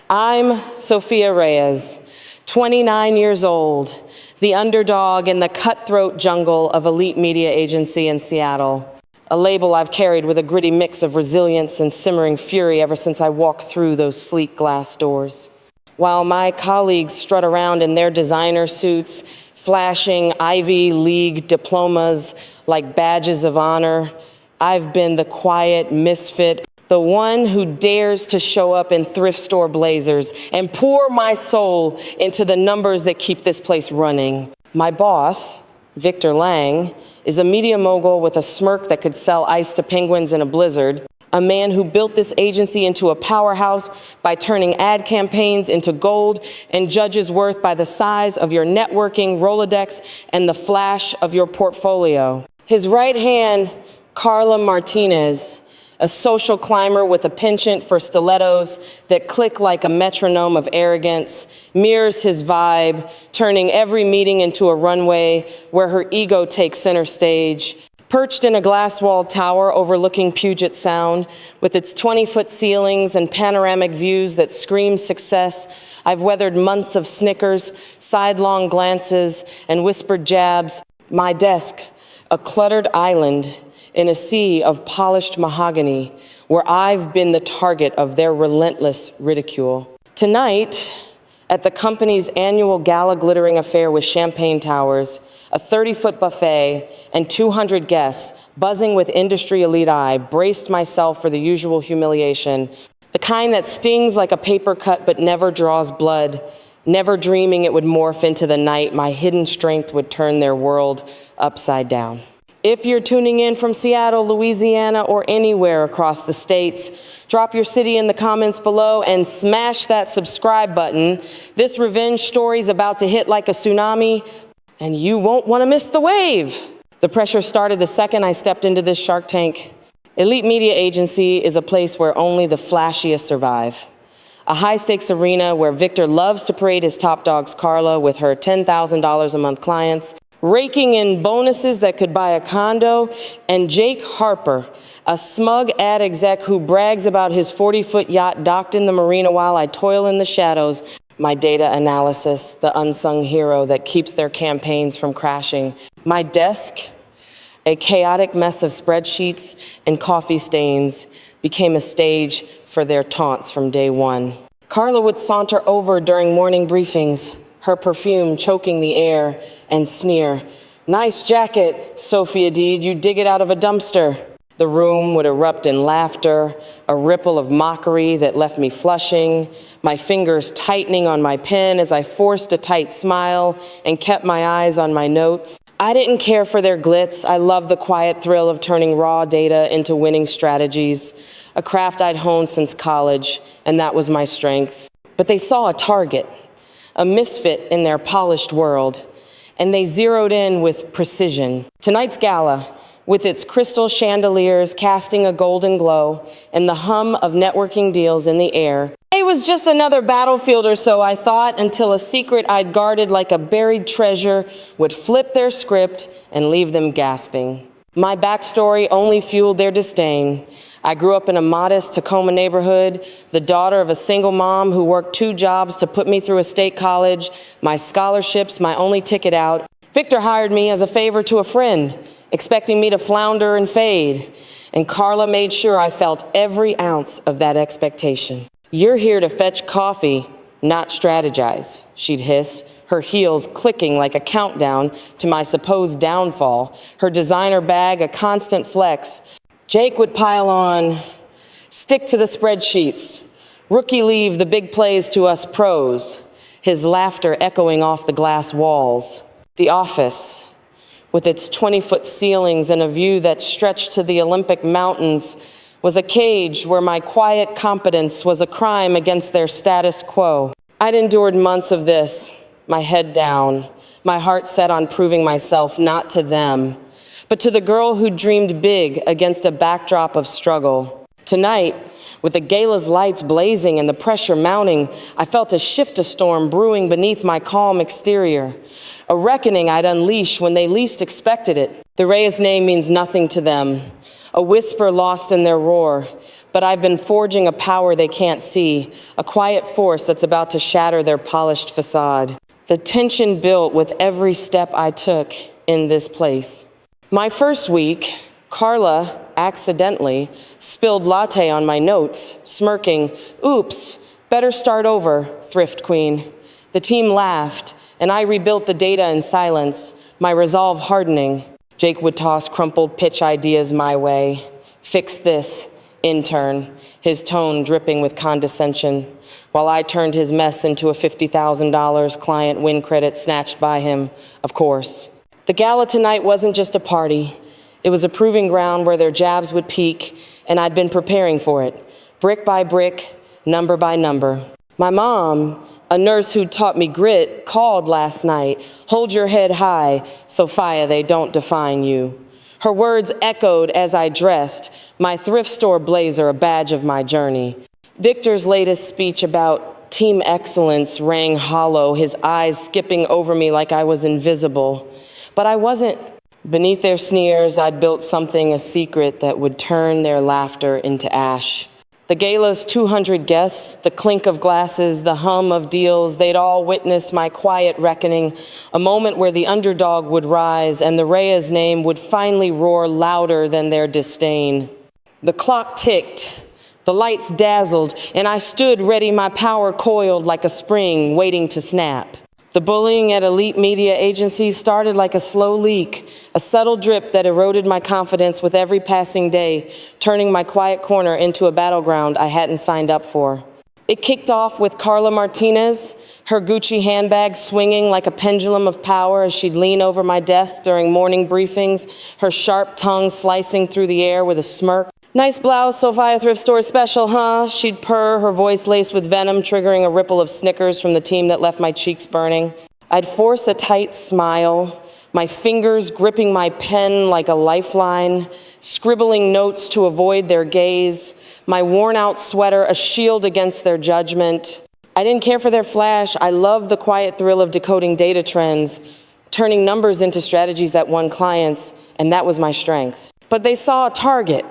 I'm Sophia Reyes, 29 years old, the underdog in the cutthroat jungle of elite media agency in Seattle, a label I've carried with a gritty mix of resilience and simmering fury ever since I walked through those sleek glass doors. While my colleagues strut around in their designer suits, flashing Ivy League diplomas like badges of honor, I've been the quiet misfit, the one who dares to show up in thrift store blazers and pour my soul into the numbers that keep this place running. My boss, Victor Lang, is a media mogul with a smirk that could sell ice to penguins in a blizzard, a man who built this agency into a powerhouse by turning ad campaigns into gold and judges worth by the size of your networking Rolodex and the flash of your portfolio. His right hand, Carla Martinez, a social climber with a penchant for stilettos that click like a metronome of arrogance, mirrors his vibe, turning every meeting into a runway where her ego takes center stage. Perched in a glass-walled tower overlooking Puget Sound, with its 20-foot ceilings and panoramic views that scream success, I've weathered months of snickers, sidelong glances, and whispered jabs. My desk, a cluttered island in a sea of polished mahogany, where I've been the target of their relentless ridicule. Tonight, at the company's annual gala glittering affair with champagne towers, a 30-foot buffet, and 200 guests, buzzing with industry elite, I braced myself for the usual humiliation, the kind that stings like a paper cut but never draws blood, never dreaming it would morph into the night my hidden strength would turn their world upside down. If you're tuning in from Seattle, Louisiana, or anywhere across the states, drop your city in the comments below and smash that subscribe button. This revenge story's about to hit like a tsunami, and you won't want to miss the wave. The pressure started the second I stepped into this Shark Tank. Elite Media Agency is a place where only the flashiest survive. A high-stakes arena where Victor loves to parade his top dogs Carla with her $10,000 a month clients, raking in bonuses that could buy a condo, and Jake Harper, a smug ad exec who brags about his 40-foot yacht docked in the marina while I toil in the shadows, my data analysis, the unsung hero that keeps their campaigns from crashing. My desk, a chaotic mess of spreadsheets and coffee stains, became a stage for their taunts from day one. Carla would saunter over during morning briefings, her perfume choking the air, and sneer, "Nice jacket, Sophia D, you dig it out of a dumpster." The room would erupt in laughter, a ripple of mockery that left me flushing, my fingers tightening on my pen as I forced a tight smile and kept my eyes on my notes. I didn't care for their glitz. I loved the quiet thrill of turning raw data into winning strategies, a craft I'd honed since college, and that was my strength. But they saw a target, a misfit in their polished world, and they zeroed in with precision. Tonight's gala, with its crystal chandeliers casting a golden glow and the hum of networking deals in the air, it was just another battlefield or so, I thought, until a secret I'd guarded like a buried treasure would flip their script and leave them gasping. My backstory only fueled their disdain. I grew up in a modest Tacoma neighborhood, the daughter of a single mom who worked 2 jobs to put me through a state college, my scholarships my only ticket out. Victor hired me as a favor to a friend, expecting me to flounder and fade, and Carla made sure I felt every ounce of that expectation. "You're here to fetch coffee, not strategize," she'd hiss, her heels clicking like a countdown to my supposed downfall, her designer bag a constant flex. Jake would pile on, "Stick to the spreadsheets. Rookie leave the big plays to us pros," his laughter echoing off the glass walls. The office, with its 20-foot ceilings and a view that stretched to the Olympic mountains, was a cage where my quiet competence was a crime against their status quo. I'd endured months of this, my head down, my heart set on proving myself not to them, but to the girl who dreamed big against a backdrop of struggle. Tonight, with the gala's lights blazing and the pressure mounting, I felt a shift-a-storm brewing beneath my calm exterior, a reckoning I'd unleash when they least expected it. The Reyes name means nothing to them, a whisper lost in their roar, But I've been forging a power they can't see, a quiet force that's about to shatter their polished facade. The tension built with every step I took in this place. My first week, Carla accidentally spilled latte on my notes, smirking, "Oops, better start over, thrift queen." The team laughed, and I rebuilt the data in silence, my resolve hardening. Jake would toss crumpled pitch ideas my way. "Fix this, intern," his tone dripping with condescension, while I turned his mess into a $50,000 client win credit snatched by him, of course. The gala tonight wasn't just a party. It was a proving ground where their jabs would peak, and I'd been preparing for it, brick by brick, number by number. My mom, a nurse who'd taught me grit, called last night. "Hold your head high, Sophia, they don't define you." Her words echoed as I dressed, my thrift store blazer a badge of my journey. Victor's latest speech about team excellence rang hollow, his eyes skipping over me like I was invisible. But I wasn't. Beneath their sneers, I'd built something a secret that would turn their laughter into ash. The gala's 200 guests, the clink of glasses, the hum of deals, they'd all witness my quiet reckoning, a moment where the underdog would rise and the Rhea's name would finally roar louder than their disdain. The clock ticked, the lights dazzled, and I stood ready, my power coiled like a spring waiting to snap. The bullying at elite media agencies started like a slow leak, a subtle drip that eroded my confidence with every passing day, turning my quiet corner into a battleground I hadn't signed up for. It kicked off with Carla Martinez, her Gucci handbag swinging like a pendulum of power as she'd lean over my desk during morning briefings, her sharp tongue slicing through the air with a smirk. "Nice blouse, Sophia Thrift Store special, huh?" She'd purr, her voice laced with venom, triggering a ripple of snickers from the team that left my cheeks burning. I'd force a tight smile, my fingers gripping my pen like a lifeline, scribbling notes to avoid their gaze, my worn-out sweater a shield against their judgment. I didn't care for their flash. I loved the quiet thrill of decoding data trends, turning numbers into strategies that won clients, and that was my strength. But they saw a target,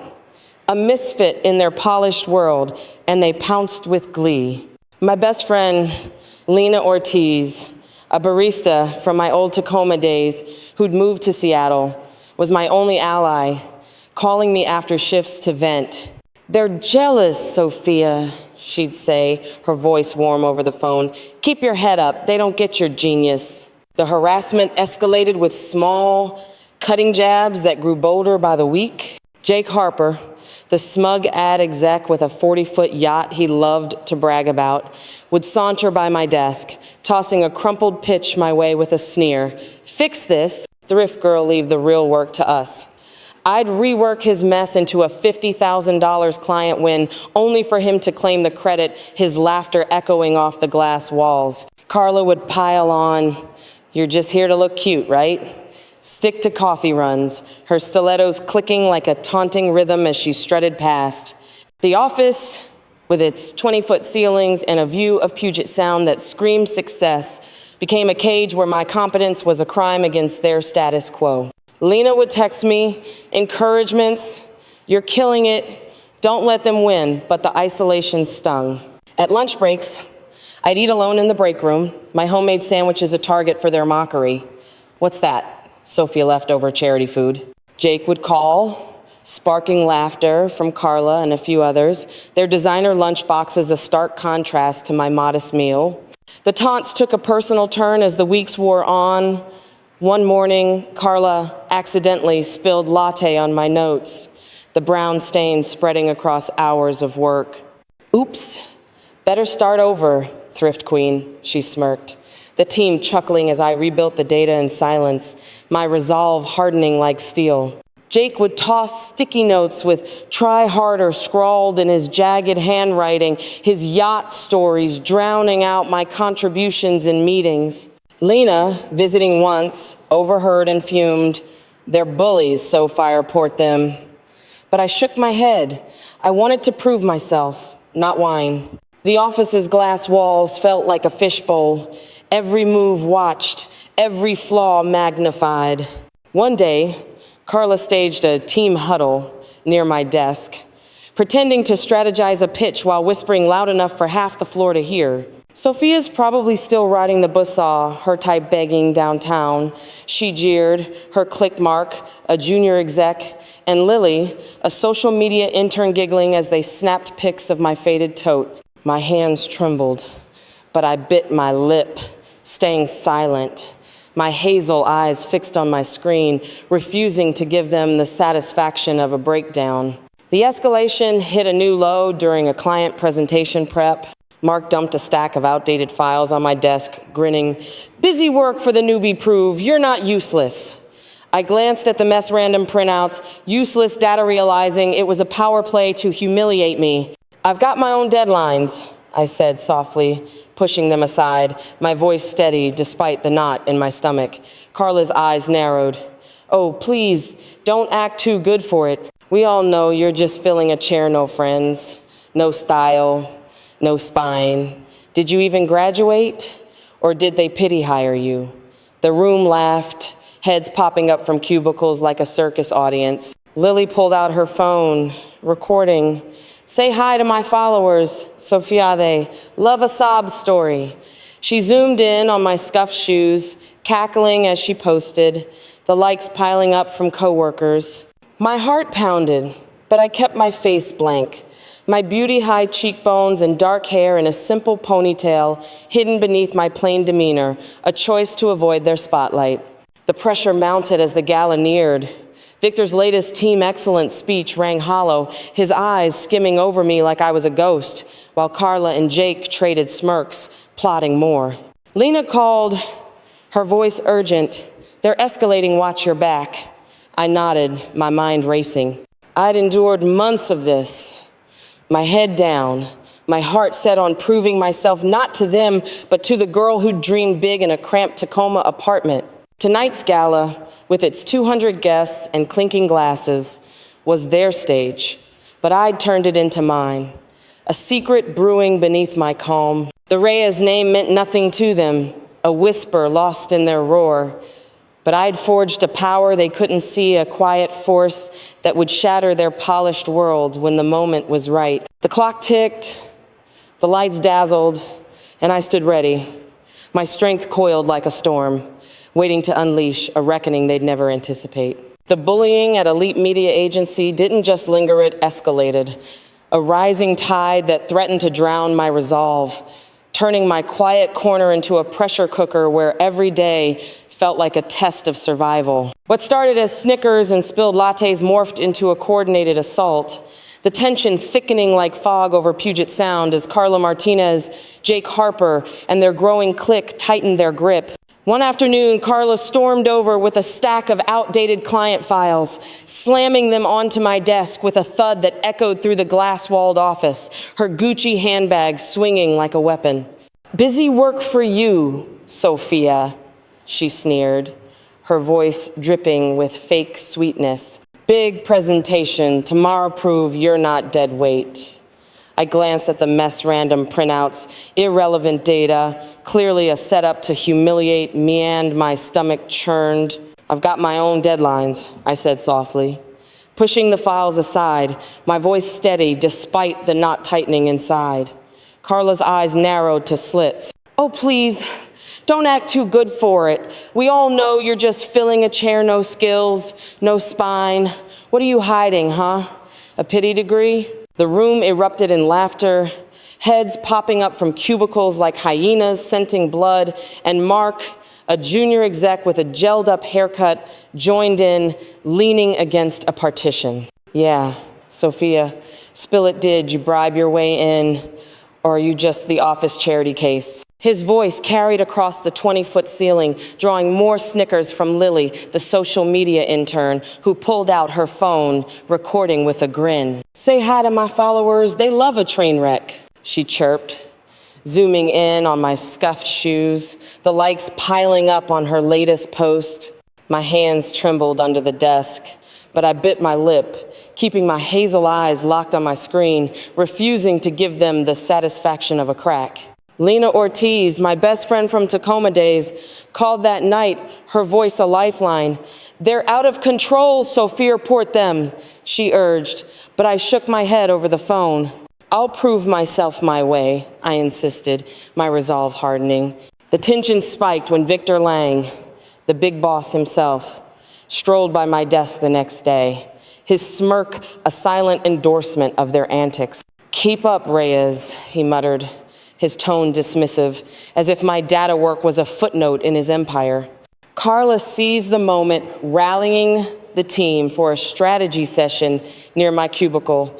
a misfit in their polished world, and they pounced with glee. My best friend, Lena Ortiz, a barista from my old Tacoma days who'd moved to Seattle, was my only ally, calling me after shifts to vent. "They're jealous, Sophia," she'd say, her voice warm over the phone. "Keep your head up, they don't get your genius." The harassment escalated with small, cutting jabs that grew bolder by the week. Jake Harper, the smug ad exec with a 40-foot yacht he loved to brag about, would saunter by my desk, tossing a crumpled pitch my way with a sneer. "Fix this, thrift girl, leave the real work to us." I'd rework his mess into a $50,000 client win, only for him to claim the credit, his laughter echoing off the glass walls. Carla would pile on, "You're just here to look cute, right?" Stick to coffee runs, her stilettos clicking like a taunting rhythm as she strutted past. The office, with its 20-foot ceilings and a view of Puget Sound that screamed success, became a cage where my competence was a crime against their status quo. Lena would text me, encouragements, "You're killing it, don't let them win," but the isolation stung. At lunch breaks, I'd eat alone in the break room, my homemade sandwiches a target for their mockery. "What's that?" Sophia leftover charity food. Jake would call, sparking laughter from Carla and a few others, their designer lunchboxes a stark contrast to my modest meal. The taunts took a personal turn as the weeks wore on. One morning, Carla accidentally spilled latte on my notes, the brown stain spreading across hours of work. "Oops, better start over, thrift queen," she smirked, the team chuckling as I rebuilt the data in silence, my resolve hardening like steel. Jake would toss sticky notes with "try harder" scrawled in his jagged handwriting, his yacht stories drowning out my contributions in meetings. Lena, visiting once, overheard and fumed, "They're bullies, so report them." But I shook my head. I wanted to prove myself, not whine. The office's glass walls felt like a fishbowl, every move watched, every flaw magnified. One day, Carla staged a team huddle near my desk. pretending to strategize a pitch while whispering loud enough for half the floor to hear. Sophia's probably still riding the buzzsaw, her type begging downtown. She jeered, her click mark, a junior exec, and Lily, a social media intern, giggling as they snapped pics of my faded tote. My hands trembled, but I bit my lip, staying silent, my hazel eyes fixed on my screen, refusing to give them the satisfaction of a breakdown. The escalation hit a new low during a client presentation prep. Mark dumped a stack of outdated files on my desk, grinning, "Busy work for the newbie prove, you're not useless." I glanced at the mess random printouts, useless data, realizing it was a power play to humiliate me. "I've got my own deadlines," I said softly, pushing them aside, my voice steady despite the knot in my stomach. Carla's eyes narrowed. "Oh, please, don't act too good for it. We all know you're just filling a chair, no friends, no style, no spine. Did you even graduate? Or did they pity hire you?" The room laughed, heads popping up from cubicles like a circus audience. Lily pulled out her phone, recording. "Say hi to my followers, Sophia. They love a sob story." She zoomed in on my scuffed shoes, cackling as she posted, the likes piling up from coworkers. My heart pounded, but I kept my face blank. My beauty-high cheekbones and dark hair in a simple ponytail hidden beneath my plain demeanor, a choice to avoid their spotlight. The pressure mounted as the gala neared. Victor's latest Team Excellence speech rang hollow, his eyes skimming over me like I was a ghost, while Carla and Jake traded smirks, plotting more. Lena called, her voice urgent. "They're escalating, watch your back." I nodded, my mind racing. I'd endured months of this. My head down, my heart set on proving myself not to them, but to the girl who'd dreamed big in a cramped Tacoma apartment. Tonight's gala, with its 200 guests and clinking glasses, was their stage, but I'd turned it into mine. A secret brewing beneath my calm. The Reyes name meant nothing to them, a whisper lost in their roar. But I'd forged a power they couldn't see, a quiet force that would shatter their polished world when the moment was right. The clock ticked, the lights dazzled, and I stood ready, my strength coiled like a storm, waiting to unleash a reckoning they'd never anticipate. The bullying at Elite Media Agency didn't just linger, it escalated. A rising tide that threatened to drown my resolve, turning my quiet corner into a pressure cooker where every day felt like a test of survival. What started as snickers and spilled lattes morphed into a coordinated assault, the tension thickening like fog over Puget Sound as Carla Martinez, Jake Harper, and their growing clique tightened their grip. One afternoon, Carla stormed over with a stack of outdated client files, slamming them onto my desk with a thud that echoed through the glass-walled office, her Gucci handbag swinging like a weapon. "Busy work for you, Sophia," she sneered, her voice dripping with fake sweetness. "Big presentation, tomorrow prove you're not dead weight." I glanced at the mess random printouts, irrelevant data, clearly a setup to humiliate me, and my stomach churned. "I've got my own deadlines," I said softly. Pushing the files aside, my voice steady despite the knot tightening inside. Carla's eyes narrowed to slits. "Oh, please. Don't act too good for it. We all know you're just filling a chair, no skills, no spine. What are you hiding, huh? A pity degree?" The room erupted in laughter, heads popping up from cubicles like hyenas scenting blood, and Mark, a junior exec with a gelled-up haircut, joined in, leaning against a partition. "Yeah, Sophia, spill it. Did you bribe your way in, or are you just the office charity case?" His voice carried across the 20-foot ceiling, drawing more snickers from Lily, the social media intern, who pulled out her phone, recording with a grin. "Say hi to my followers, they love a train wreck," she chirped, zooming in on my scuffed shoes, the likes piling up on her latest post. My hands trembled under the desk, but I bit my lip, keeping my hazel eyes locked on my screen, refusing to give them the satisfaction of a crack. Lena Ortiz, my best friend from Tacoma days, called that night, her voice a lifeline. "They're out of control, Sophia, report them," she urged, But I shook my head over the phone. I'll prove myself my way, I insisted, my resolve hardening. The tension spiked when Victor Lang, the big boss himself, strolled by my desk the next day, his smirk a silent endorsement of their antics. "Keep up, Reyes," he muttered, his tone dismissive, as if my data work was a footnote in his empire. Carla seized the moment, rallying the team for a strategy session near my cubicle,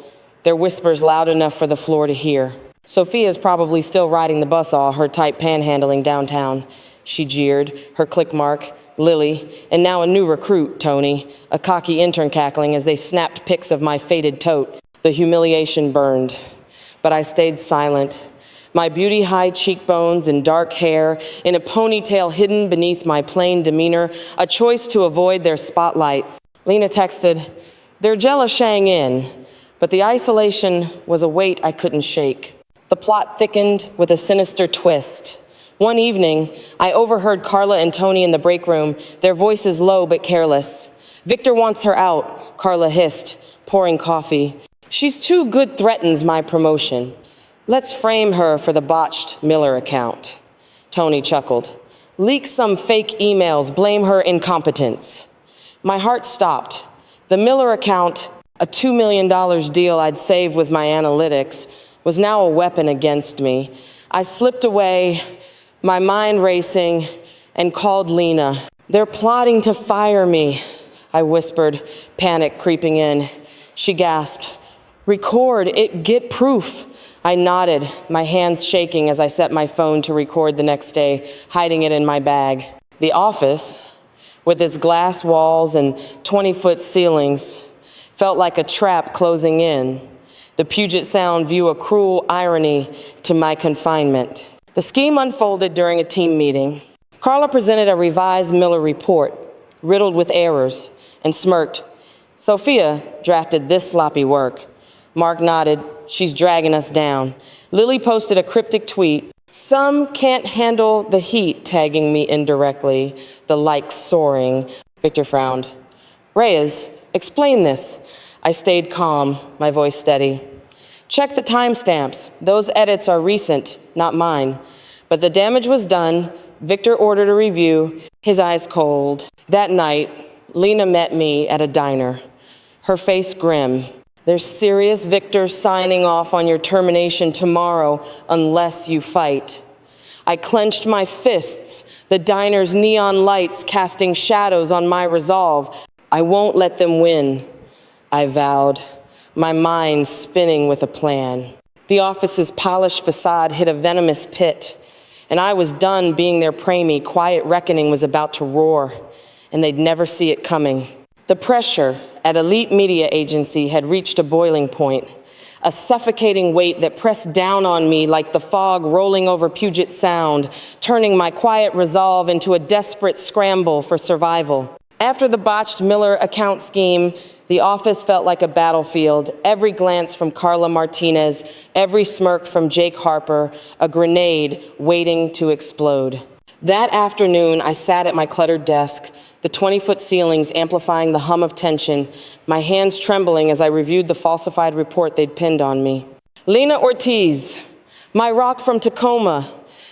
their whispers loud enough for the floor to hear. "Sophia's probably still riding the bus all her type panhandling downtown," she jeered, her click mark, Lily, and now a new recruit, Tony, a cocky intern cackling as they snapped pics of my faded tote. The humiliation burned, but I stayed silent. My beauty-high cheekbones and dark hair in a ponytail hidden beneath my plain demeanor, a choice to avoid their spotlight. Lena texted, "They're jealous-shang in," but the isolation was a weight I couldn't shake. The plot thickened with a sinister twist. One evening, I overheard Carla and Tony in the break room, their voices low but careless. "Victor wants her out," Carla hissed, pouring coffee. "She's too good threatens my promotion. Let's frame her for the botched Miller account." Tony chuckled. "Leak some fake emails, blame her incompetence." My heart stopped. The Miller account, a $2 million deal I'd saved with my analytics, was now a weapon against me. I slipped away, my mind racing, and called Lena. "They're plotting to fire me," I whispered, panic creeping in. She gasped. "Record it, get proof." I nodded, my hands shaking as I set my phone to record the next day, hiding it in my bag. The office, with its glass walls and 20-foot ceilings, felt like a trap closing in. The Puget Sound view a cruel irony to my confinement. The scheme unfolded during a team meeting. Carla presented a revised Miller report, riddled with errors, and smirked. "Sophia drafted this sloppy work." Mark nodded. "She's dragging us down." Lily posted a cryptic tweet. "Some can't handle the heat," tagging me indirectly, the likes soaring. Victor frowned. "Reyes, explain this." I stayed calm, my voice steady. "Check the timestamps. Those edits are recent, not mine. But the damage was done." Victor ordered a review, his eyes cold. That night, Lena met me at a diner, her face grim. "There's serious, Victor, signing off on your termination tomorrow unless you fight." I clenched my fists, the diner's neon lights casting shadows on my resolve. "I won't let them win," I vowed, my mind spinning with a plan. The office's polished facade hid a venomous pit, and I was done being their preemie. Quiet reckoning was about to roar, and they'd never see it coming. The pressure at Elite Media Agency had reached a boiling point, a suffocating weight that pressed down on me like the fog rolling over Puget Sound, turning my quiet resolve into a desperate scramble for survival. After the botched Miller account scheme, the office felt like a battlefield. Every glance from Carla Martinez, every smirk from Jake Harper, a grenade waiting to explode. That afternoon, I sat at my cluttered desk, the 20-foot ceilings amplifying the hum of tension, my hands trembling as I reviewed the falsified report they'd pinned on me. Lena Ortiz, my rock from Tacoma,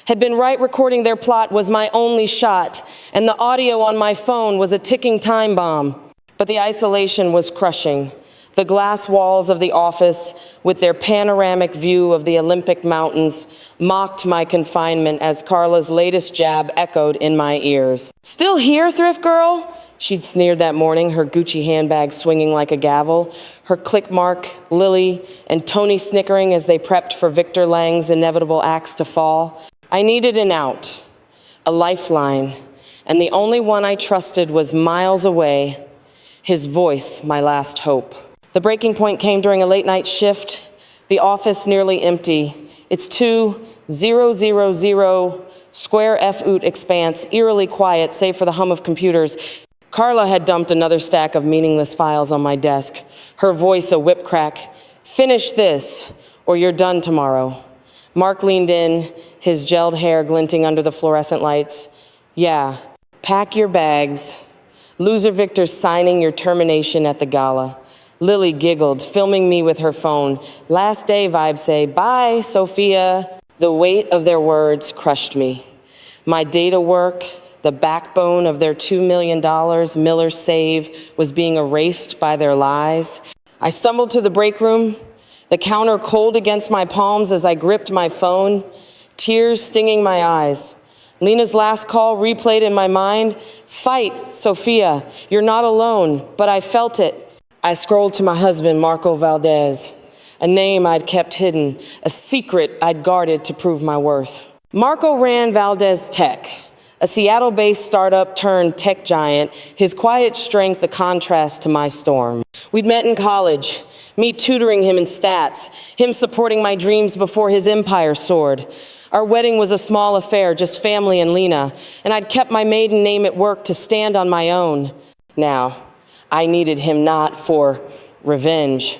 had been right. Recording their plot was my only shot, and the audio on my phone was a ticking time bomb. But the isolation was crushing. The glass walls of the office, with their panoramic view of the Olympic Mountains, mocked my confinement as Carla's latest jab echoed in my ears. "Still here, thrift girl?" She'd sneered that morning, her Gucci handbag swinging like a gavel, her click mark, Lily, and Tony snickering as they prepped for Victor Lang's inevitable axe to fall. I needed an out, a lifeline, and the only one I trusted was miles away, his voice, my last hope. The breaking point came during a late-night shift, the office nearly empty, its 2,000 square foot expanse eerily quiet save for the hum of computers. Carla had dumped another stack of meaningless files on my desk, her voice a whip crack. "Finish this, or you're done tomorrow." Mark leaned in, his gelled hair glinting under the fluorescent lights. "Yeah, pack your bags. Loser Victor's signing your termination at the gala. Lily giggled, filming me with her phone. Last day vibes say, bye, Sophia. The weight of their words crushed me. My data work, the backbone of their $2 million Miller save, was being erased by their lies. I stumbled to the break room, the counter cold against my palms as I gripped my phone, tears stinging my eyes. Lena's last call replayed in my mind. Fight, Sophia, you're not alone, but I felt it. I scrolled to my husband, Marco Valdez, a name I'd kept hidden, a secret I'd guarded to prove my worth. Marco ran Valdez Tech, a Seattle-based startup turned tech giant, his quiet strength a contrast to my storm. We'd met in college, me tutoring him in stats, him supporting my dreams before his empire soared. Our wedding was a small affair, just family and Lena, and I'd kept my maiden name at work to stand on my own. Now, I needed him not for revenge,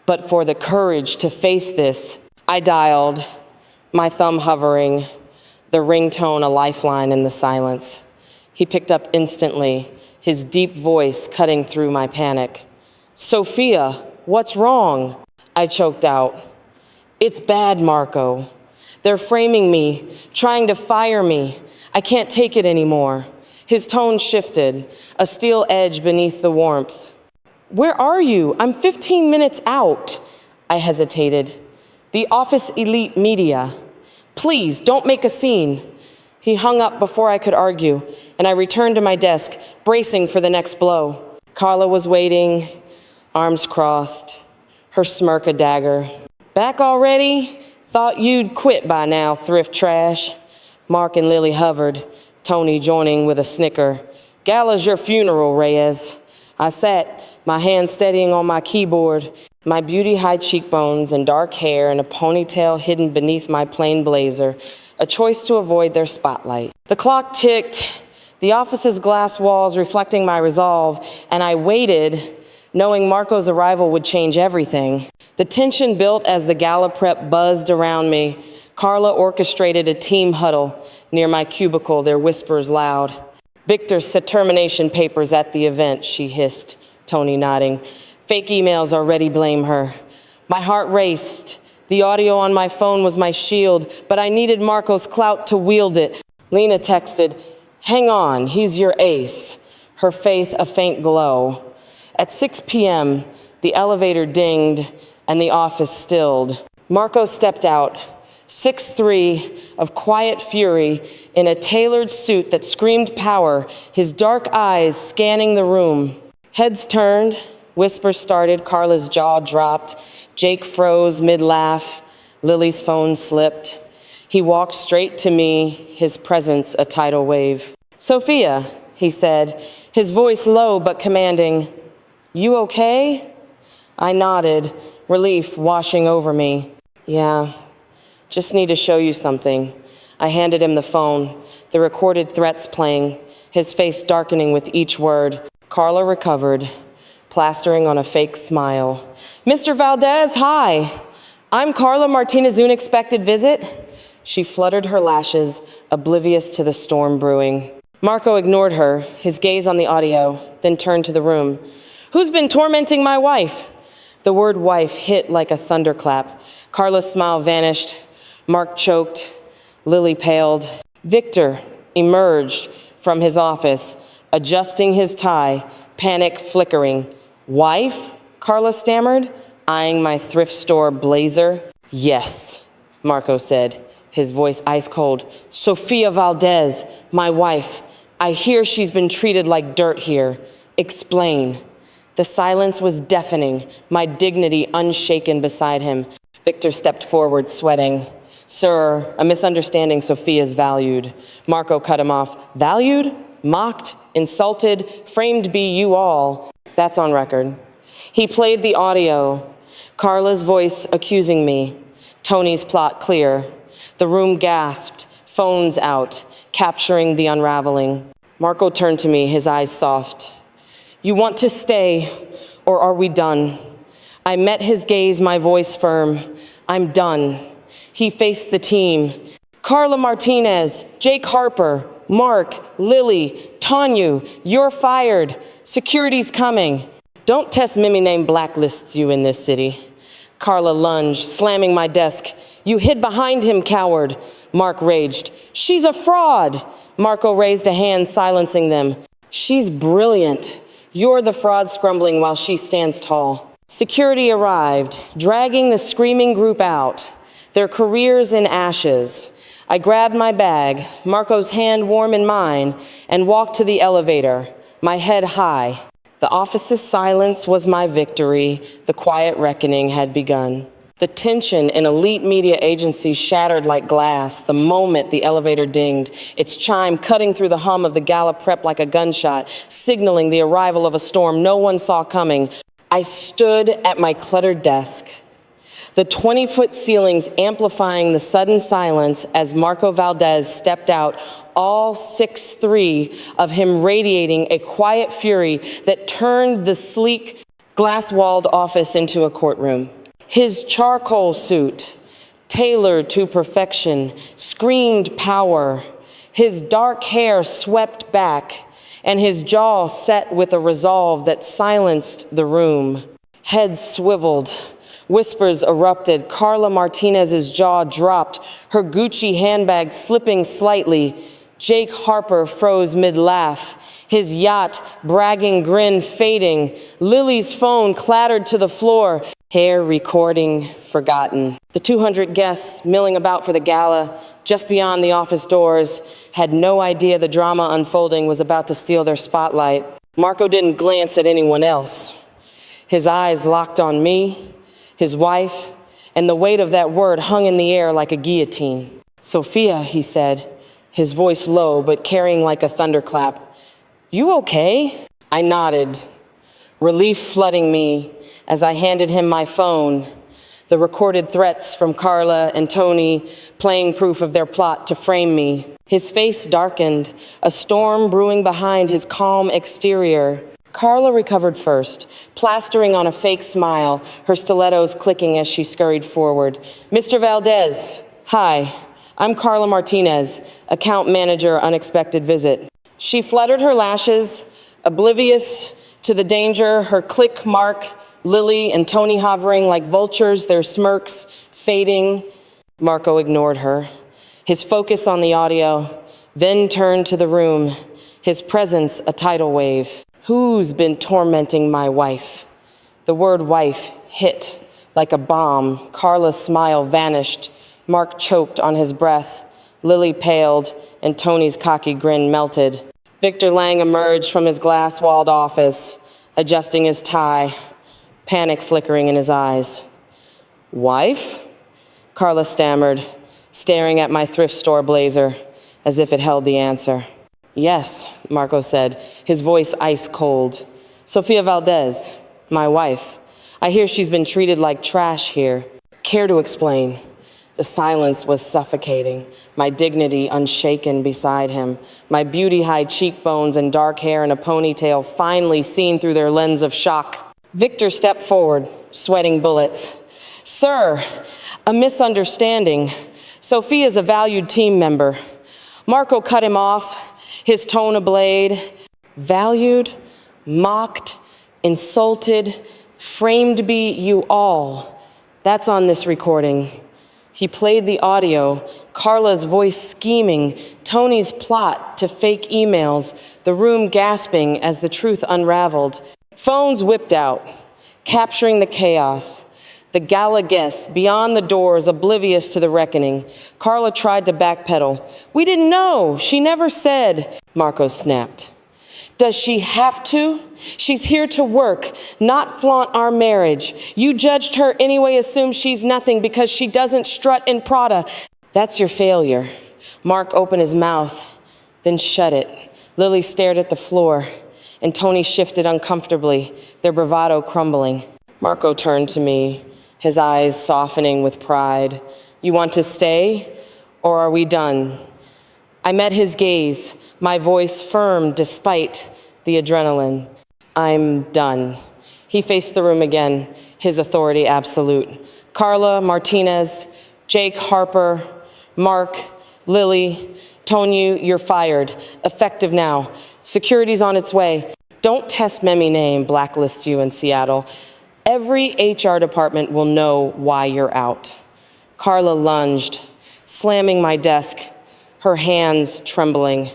but for the courage to face this. I dialed, my thumb hovering, the ringtone a lifeline in the silence. He picked up instantly, his deep voice cutting through my panic. Sophia, what's wrong? I choked out. It's bad, Marco. They're framing me, trying to fire me. I can't take it anymore. His tone shifted, a steel edge beneath the warmth. Where are you? I'm 15 minutes out. I hesitated. The Office Elite Media. Please, don't make a scene. He hung up before I could argue, and I returned to my desk, bracing for the next blow. Carla was waiting, arms crossed, her smirk a dagger. Back already? Thought you'd quit by now, thrift trash. Mark and Lily hovered, Tony joining with a snicker. Gala's your funeral, Reyes. I sat, my hand steadying on my keyboard, my beauty-high cheekbones and dark hair and a ponytail hidden beneath my plain blazer, a choice to avoid their spotlight. The clock ticked, the office's glass walls reflecting my resolve, and I waited, knowing Marco's arrival would change everything. The tension built as the gala prep buzzed around me. Carla orchestrated a team huddle near my cubicle, their whispers loud. Victor set termination papers at the event, she hissed, Tony nodding. Fake emails already blame her. My heart raced. The audio on my phone was my shield, but I needed Marco's clout to wield it. Lena texted, hang on, he's your ace. Her faith a faint glow. At 6 p.m., the elevator dinged and the office stilled. Marco stepped out, 6'3", of quiet fury, in a tailored suit that screamed power, his dark eyes scanning the room. Heads turned, whispers started, Carla's jaw dropped, Jake froze mid-laugh, Lily's phone slipped. He walked straight to me, his presence a tidal wave. Sophia, he said, his voice low but commanding. You okay? I nodded, relief washing over me. Yeah, just need to show you something. I handed him the phone, the recorded threats playing, his face darkening with each word. Carla recovered, plastering on a fake smile. Mr. Valdez, hi. I'm Carla Martinez's unexpected visit. She fluttered her lashes, oblivious to the storm brewing. Marco ignored her, his gaze on the audio, then turned to the room. Who's been tormenting my wife? The word wife hit like a thunderclap. Carla's smile vanished. Mark choked. Lily paled. Victor emerged from his office, adjusting his tie, panic flickering. Wife? Carla stammered, eyeing my thrift store blazer. Yes, Marco said, his voice ice cold. Sophia Valdez, my wife. I hear she's been treated like dirt here. Explain. The silence was deafening, my dignity unshaken beside him. Victor stepped forward, sweating. Sir, a misunderstanding Sophia's valued. Marco cut him off. Valued? Mocked? Insulted? Framed be you all. That's on record. He played the audio. Carla's voice accusing me. Tony's plot clear. The room gasped, phones out, capturing the unraveling. Marco turned to me, his eyes soft. You want to stay, or are we done? I met his gaze, my voice firm. I'm done. He faced the team. Carla Martinez, Jake Harper, Mark, Lily, Tanyu, you're fired. Security's coming. Don't test Mimi name blacklists you in this city. Carla lunged, slamming my desk. You hid behind him, coward. Mark raged. She's a fraud. Marco raised a hand, silencing them. She's brilliant. You're the fraud scrumbling while she stands tall. Security arrived, dragging the screaming group out, their careers in ashes. I grabbed my bag, Marco's hand warm in mine, and walked to the elevator, my head high. The office's silence was my victory. The quiet reckoning had begun. The tension in elite media agencies shattered like glass the moment the elevator dinged, its chime cutting through the hum of the gala prep like a gunshot, signaling the arrival of a storm no one saw coming. I stood at my cluttered desk, the 20-foot ceilings amplifying the sudden silence as Marco Valdez stepped out, all 6'3" of him radiating a quiet fury that turned the sleek, glass-walled office into a courtroom. His charcoal suit, tailored to perfection, screamed power. His dark hair swept back, and his jaw set with a resolve that silenced the room. Heads swiveled, whispers erupted. Carla Martinez's jaw dropped, her Gucci handbag slipping slightly. Jake Harper froze mid-laugh, his yacht bragging grin fading. Lily's phone clattered to the floor, hair recording forgotten. The 200 guests milling about for the gala just beyond the office doors had no idea the drama unfolding was about to steal their spotlight. Marco didn't glance at anyone else. His eyes locked on me, his wife, and the weight of that word hung in the air like a guillotine. Sophia, he said, his voice low but carrying like a thunderclap. You okay? I nodded, relief flooding me as I handed him my phone, the recorded threats from Carla and Tony playing proof of their plot to frame me. His face darkened, a storm brewing behind his calm exterior. Carla recovered first, plastering on a fake smile, her stilettos clicking as she scurried forward. Mr. Valdez, hi, I'm Carla Martinez, account manager, unexpected visit. She fluttered her lashes, oblivious to the danger, her click mark, Lily and Tony hovering like vultures, their smirks fading. Marco ignored her, his focus on the audio, then turned to the room, his presence a tidal wave. Who's been tormenting my wife? The word wife hit like a bomb. Carla's smile vanished. Mark choked on his breath. Lily paled, and Tony's cocky grin melted. Victor Lang emerged from his glass-walled office, adjusting his tie, panic flickering in his eyes. Wife? Carla stammered, staring at my thrift store blazer as if it held the answer. Yes, Marco said, his voice ice cold. Sophia Valdez, my wife. I hear she's been treated like trash here. Care to explain? The silence was suffocating, my dignity unshaken beside him, my beauty-high cheekbones and dark hair in a ponytail finally seen through their lens of shock. Victor stepped forward, sweating bullets. Sir, a misunderstanding. Sophia's a valued team member. Marco cut him off, his tone ablade. Valued, mocked, insulted, framed be you all. That's on this recording. He played the audio, Carla's voice scheming, Tony's plot to fake emails, the room gasping as the truth unraveled. Phones whipped out, capturing the chaos. The gala guests beyond the doors, oblivious to the reckoning. Carla tried to backpedal. We didn't know. She never said. Marco snapped. Does she have to? She's here to work, not flaunt our marriage. You judged her anyway, assume she's nothing because she doesn't strut in Prada. That's your failure. Mark opened his mouth, then shut it. Lily stared at the floor, and Tony shifted uncomfortably, their bravado crumbling. Marco turned to me, his eyes softening with pride. You want to stay, or are we done? I met his gaze, my voice firm despite the adrenaline. I'm done. He faced the room again, his authority absolute. Carla Martinez, Jake Harper, Mark, Lily, Tony, you're fired. Effective now. Security's on its way. Don't test Memi name blacklists you in Seattle. Every HR department will know why you're out. Carla lunged, slamming my desk, her hands trembling.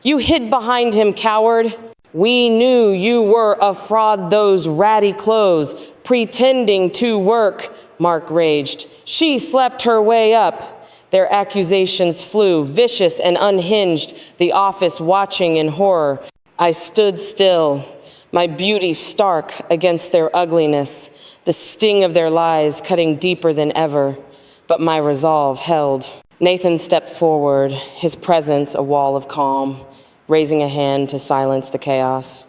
You hid behind him, coward. We knew you were a fraud, those ratty clothes, pretending to work, Mark raged. She slept her way up. Their accusations flew, vicious and unhinged, the office watching in horror. I stood still, my beauty stark against their ugliness, the sting of their lies cutting deeper than ever, but my resolve held. Nathan stepped forward, his presence a wall of calm, raising a hand to silence the chaos.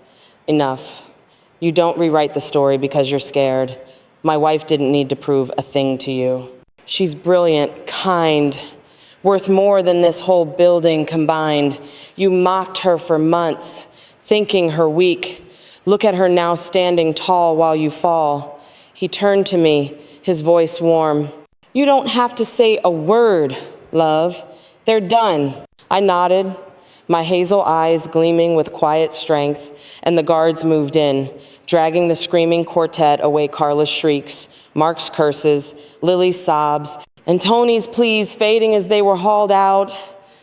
Enough. You don't rewrite the story because you're scared. My wife didn't need to prove a thing to you. She's brilliant, kind, worth more than this whole building combined. You mocked her for months, thinking her weak. Look at her now standing tall while you fall. He turned to me, his voice warm. You don't have to say a word, love. They're done. I nodded, my hazel eyes gleaming with quiet strength, and the guards moved in, dragging the screaming quartet away. Carla's shrieks, Mark's curses, Lily's sobs, and Tony's pleas fading as they were hauled out,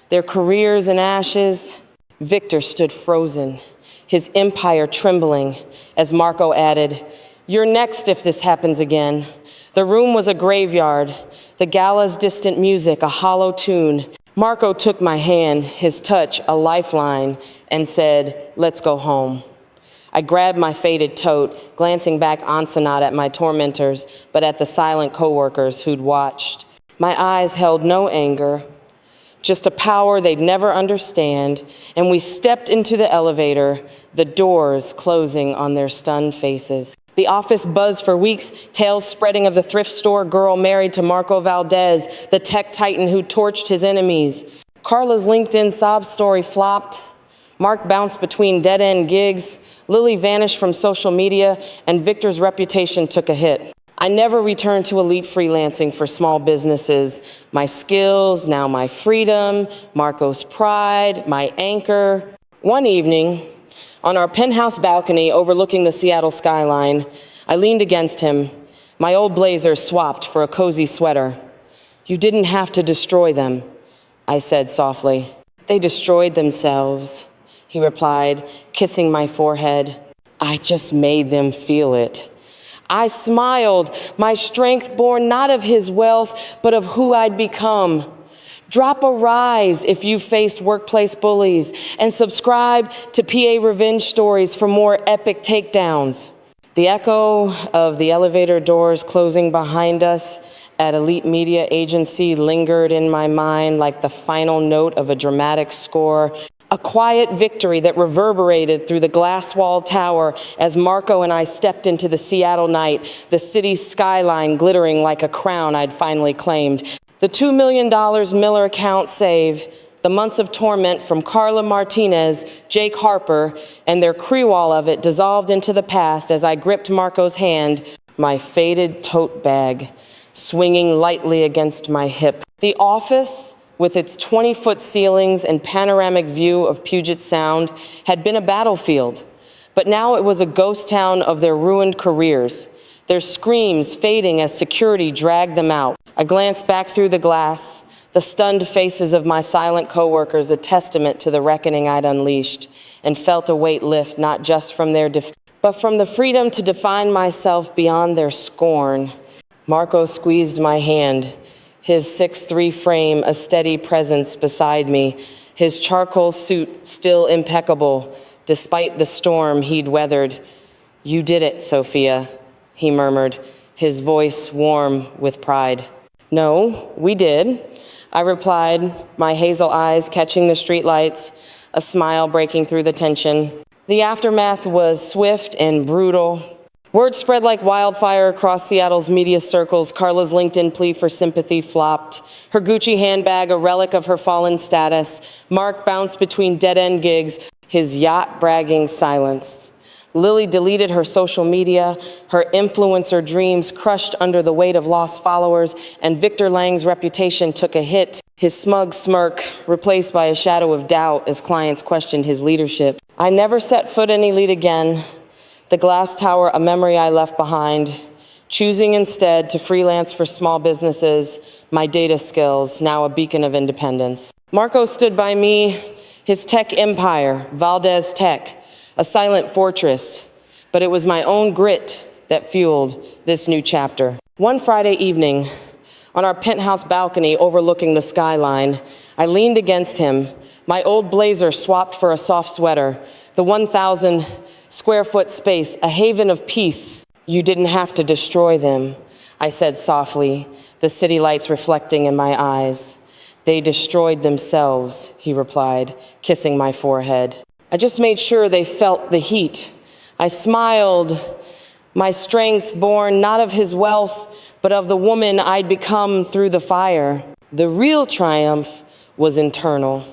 their careers in ashes. Victor stood frozen, his empire trembling, as Marco added, "You're next if this happens again." The room was a graveyard, the gala's distant music a hollow tune. Marco took my hand, his touch a lifeline, and said, "Let's go home." I grabbed my faded tote, glancing back not at my tormentors, but at the silent coworkers who'd watched. My eyes held no anger, just a power they'd never understand, and we stepped into the elevator, the doors closing on their stunned faces. The office buzzed for weeks, tales spreading of the thrift store girl married to Marco Valdez, the tech titan who torched his enemies. Carla's LinkedIn sob story flopped. Mark bounced between dead-end gigs. Lily vanished from social media, and Victor's reputation took a hit. I never returned to elite freelancing for small businesses. My skills, now my freedom, Marco's pride, my anchor. One evening, on our penthouse balcony overlooking the Seattle skyline, I leaned against him, my old blazer swapped for a cozy sweater. "You didn't have to destroy them," I said softly. "They destroyed themselves," he replied, kissing my forehead. "I just made them feel it." I smiled, my strength born not of his wealth, but of who I'd become. Drop a rise if you faced workplace bullies, and subscribe to PA Revenge Stories for more epic takedowns. The echo of the elevator doors closing behind us at Elite Media Agency lingered in my mind like the final note of a dramatic score, a quiet victory that reverberated through the glass-walled tower as Marco and I stepped into the Seattle night, the city's skyline glittering like a crown I'd finally claimed. The $2 million Miller account save, the months of torment from Carla Martinez, Jake Harper, and their crew-all of it dissolved into the past as I gripped Marco's hand, my faded tote bag, swinging lightly against my hip. The office, with its 20-foot ceilings and panoramic view of Puget Sound, had been a battlefield, but now it was a ghost town of their ruined careers, their screams fading as security dragged them out. I glanced back through the glass, the stunned faces of my silent coworkers a testament to the reckoning I'd unleashed, and felt a weight lift not just from their defeat, but from the freedom to define myself beyond their scorn. Marco squeezed my hand, his 6'3" frame a steady presence beside me, his charcoal suit still impeccable, despite the storm he'd weathered. "You did it, Sophia," he murmured, his voice warm with pride. "No, we did," I replied, my hazel eyes catching the streetlights, a smile breaking through the tension. The aftermath was swift and brutal. Word spread like wildfire across Seattle's media circles. Carla's LinkedIn plea for sympathy flopped, her Gucci handbag a relic of her fallen status. Mark bounced between dead-end gigs, his yacht bragging silenced. Lily deleted her social media, her influencer dreams crushed under the weight of lost followers, and Victor Lang's reputation took a hit, his smug smirk replaced by a shadow of doubt as clients questioned his leadership. I never set foot in Elite again, the glass tower a memory I left behind, choosing instead to freelance for small businesses, my data skills, now a beacon of independence. Marco stood by me, his tech empire, Valdez Tech, a silent fortress, but it was my own grit that fueled this new chapter. One Friday evening, on our penthouse balcony overlooking the skyline, I leaned against him, my old blazer swapped for a soft sweater, the 1,000 square foot space, a haven of peace. You didn't have to destroy them, I said softly, the city lights reflecting in my eyes. They destroyed themselves, he replied, kissing my forehead. I just made sure they felt the heat. I smiled, my strength born not of his wealth, but of the woman I'd become through the fire. The real triumph was internal.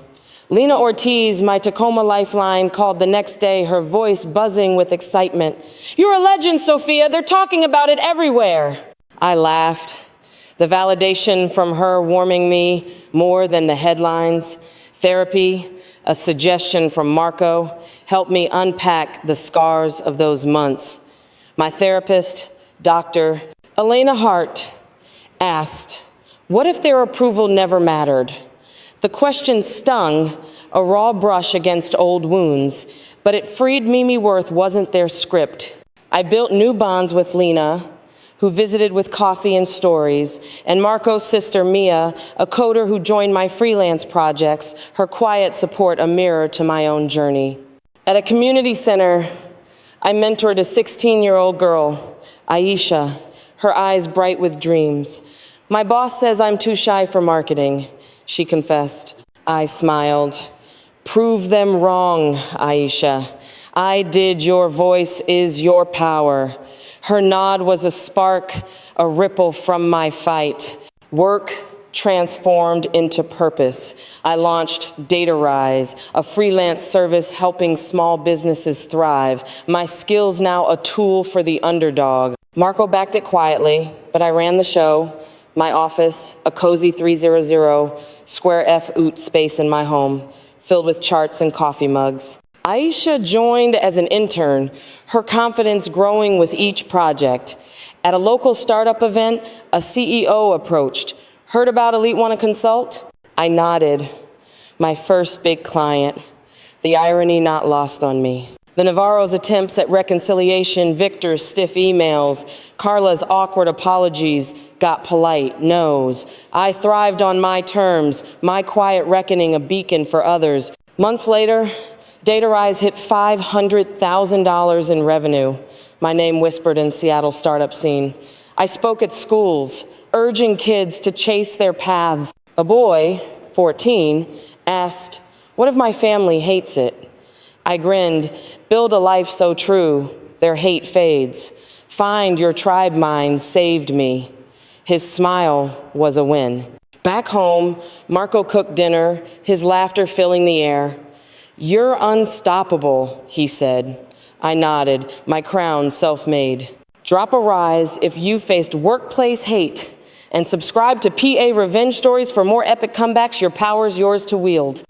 Lena Ortiz, my Tacoma lifeline, called the next day, her voice buzzing with excitement. You're a legend, Sophia. They're talking about it everywhere. I laughed, the validation from her warming me more than the headlines. Therapy, a suggestion from Marco, helped me unpack the scars of those months. My therapist, Dr. Elena Hart, asked, what if their approval never mattered? The question stung, a raw brush against old wounds, but it freed Mimi Worth wasn't their script. I built new bonds with Lena, who visited with coffee and stories, and Marco's sister, Mia, a coder who joined my freelance projects, her quiet support a mirror to my own journey. At a community center, I mentored a 16-year-old girl, Aisha, her eyes bright with dreams. My boss says I'm too shy for marketing, she confessed. I smiled. Prove them wrong, Aisha. I did. Your voice is your power. Her nod was a spark, a ripple from my fight. Work transformed into purpose. I launched DataRise, a freelance service helping small businesses thrive. My skills now a tool for the underdog. Marco backed it quietly, but I ran the show. My office, a cozy 300 square F-oot space in my home, filled with charts and coffee mugs. Aisha joined as an intern, her confidence growing with each project. At a local startup event, a CEO approached. Heard about Elite Wanna Consult? I nodded. My first big client. The irony not lost on me. The Navarro's attempts at reconciliation, Victor's stiff emails, Carla's awkward apologies, got polite no's. I thrived on my terms, my quiet reckoning a beacon for others. Months later, DataRise hit $500,000 in revenue. My name whispered in Seattle's startup scene. I spoke at schools, urging kids to chase their paths. A boy, 14, asked, what if my family hates it? I grinned, build a life so true, their hate fades. Find your tribe mind saved me. His smile was a win. Back home, Marco cooked dinner, his laughter filling the air. You're unstoppable, he said. I nodded, my crown self-made. Drop a rise if you faced workplace hate and subscribe to PA Revenge Stories for more epic comebacks. Your power's yours to wield.